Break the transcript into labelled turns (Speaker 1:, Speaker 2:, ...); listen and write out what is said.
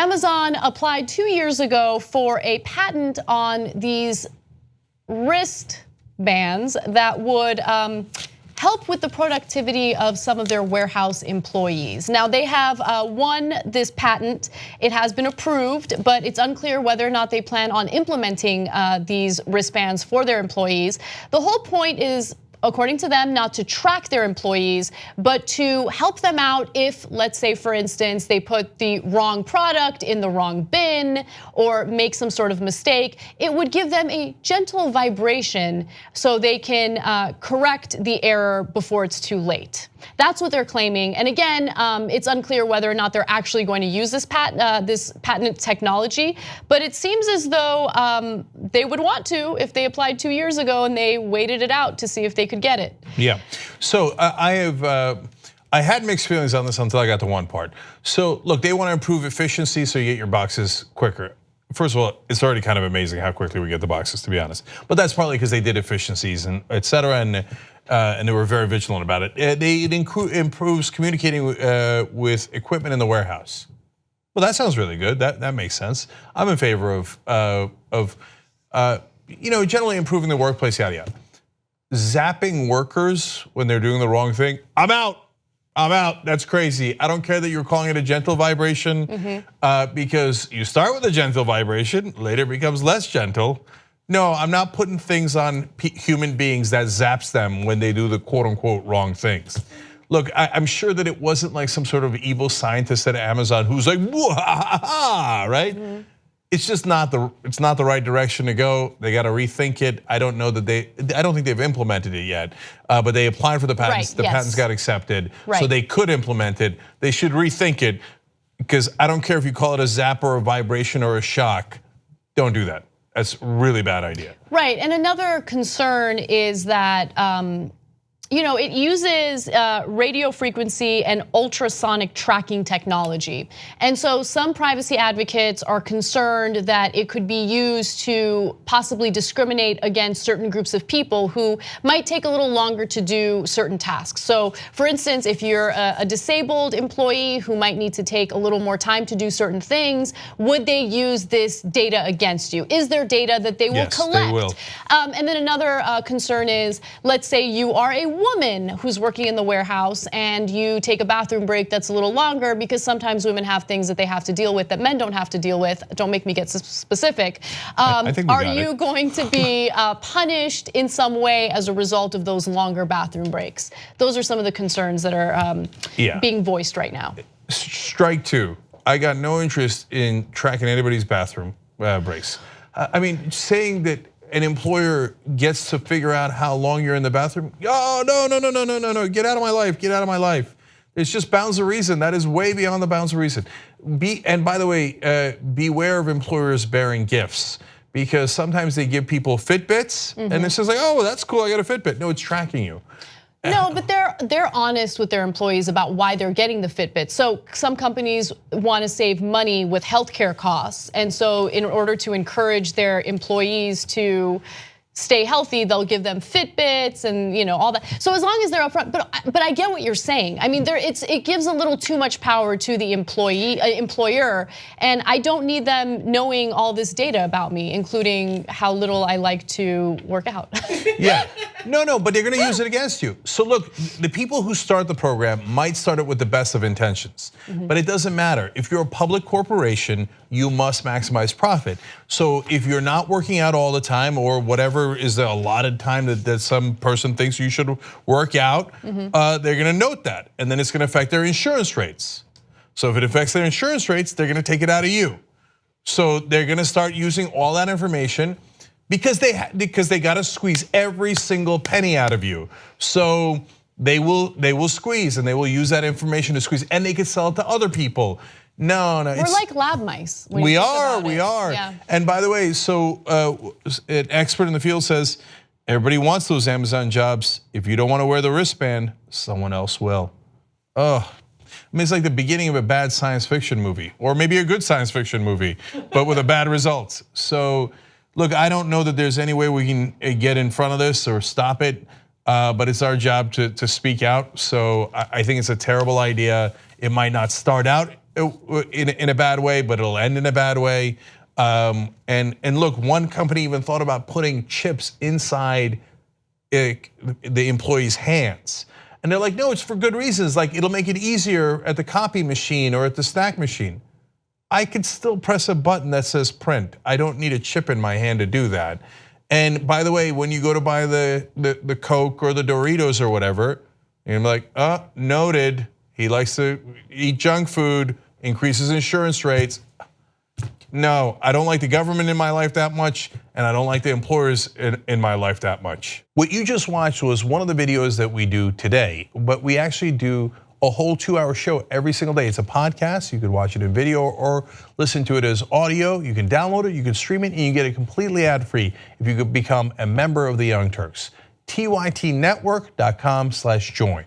Speaker 1: Amazon applied 2 years ago for a patent on these wristbands that would help with the productivity of some of their warehouse employees. Now they have won this patent. It has been approved, but it's unclear whether or not they plan on implementing these wristbands for their employees. The whole point is, according to them, not to track their employees, but to help them out if, let's say for instance, they put the wrong product in the wrong bin or make some sort of mistake. It would give them a gentle vibration so they can correct the error before it's too late. That's what they're claiming. And again, it's unclear whether or not they're actually going to use this patented technology, but it seems as though they would want to if they applied 2 years ago and they waited it out to see if they could get it.
Speaker 2: Yeah, so I had mixed feelings on this until I got to one part. So look, they want to improve efficiency so you get your boxes quicker. First of all, it's already kind of amazing how quickly we get the boxes, to be honest. But that's partly because they did efficiencies and et cetera, and they were very vigilant about it. It improves communicating with equipment in the warehouse. Well, that sounds really good. That makes sense. I'm in favor of generally improving the workplace, yada yada. Zapping workers when they're doing the wrong thing, I'm out. That's crazy. I don't care that you're calling it a gentle vibration, because you start with a gentle vibration, later it becomes less gentle. No, I'm not putting things on human beings that zaps them when they do the quote unquote wrong things. Look, I'm sure that it wasn't like some sort of evil scientist at Amazon who's like, right? It's just not the right direction to go. They got to rethink it. I don't know that I don't think they've implemented it yet, but they applied for the patents.
Speaker 1: Right,
Speaker 2: the
Speaker 1: yes.
Speaker 2: patents got accepted,
Speaker 1: right.
Speaker 2: So they could implement it. They should rethink it, because I don't care if you call it a zap or a vibration or a shock. Don't do that. That's a really bad idea.
Speaker 1: Right, and another concern is that it uses radio frequency and ultrasonic tracking technology. And so some privacy advocates are concerned that it could be used to possibly discriminate against certain groups of people who might take a little longer to do certain tasks. So for instance, if you're a disabled employee who might need to take a little more time to do certain things, would they use this data against you? Is there data that they will collect?
Speaker 2: Yes, they will.
Speaker 1: And then another concern is, let's say you are a woman who's working in the warehouse and you take a bathroom break that's a little longer, because sometimes women have things that they have to deal with that men don't have to deal with. Don't make me get specific. Are you going to be punished in some way as a result of those longer bathroom breaks? Those are some of the concerns that are being voiced right now.
Speaker 2: Strike two. I got no interest in tracking anybody's bathroom breaks. I mean, saying that an employer gets to figure out how long you're in the bathroom. Oh, no, get out of my life, get out of my life. It's just bounds of reason. That is way beyond the bounds of reason. And by the way, beware of employers bearing gifts, because sometimes they give people Fitbits and it says like, oh, that's cool, I got a Fitbit. No, it's tracking you.
Speaker 1: No, but they're honest with their employees about why they're getting the Fitbit. So some companies want to save money with healthcare costs, and so in order to encourage their employees to stay healthy, they'll give them Fitbits and all that. So as long as they're upfront, but I get what you're saying. I mean, it gives a little too much power to the employer, and I don't need them knowing all this data about me, including how little I like to work out.
Speaker 2: Yeah, no, but they're going to use it against you. So look, the people who start the program might start it with the best of intentions, but it doesn't matter. If you're a public corporation, you must maximize profit. So if you're not working out all the time, or whatever is the allotted time that some person thinks you should work out, they're gonna note that, and then it's gonna affect their insurance rates. So if it affects their insurance rates, they're gonna take it out of you. So they're gonna start using all that information because they gotta squeeze every single penny out of you. So they will squeeze, and they will use that information to squeeze, and they could sell it to other people. No,
Speaker 1: we're like lab mice.
Speaker 2: We are.
Speaker 1: Yeah.
Speaker 2: And by the way, so an expert in the field says everybody wants those Amazon jobs. If you don't want to wear the wristband, someone else will. I mean, it's like the beginning of a bad science fiction movie, or maybe a good science fiction movie, but with a bad result. So look, I don't know that there's any way we can get in front of this or stop it, but it's our job to speak out. So I think it's a terrible idea. It might not start out in a bad way, but it'll end in a bad way. And look, one company even thought about putting chips inside the employees' hands. And they're like, no, it's for good reasons. Like, it'll make it easier at the copy machine or at the snack machine. I could still press a button that says print. I don't need a chip in my hand to do that. And by the way, when you go to buy the Coke or the Doritos or whatever, you're like, oh, noted, he likes to eat junk food, increases insurance rates. No, I don't like the government in my life that much, and I don't like the employers in my life that much. What you just watched was one of the videos that we do today, but we actually do a whole 2-hour show every single day. It's a podcast. You could watch it in video or listen to it as audio. You can download it, you can stream it, and you get it completely ad-free if you could become a member of the Young Turks. TYTnetwork.com/join.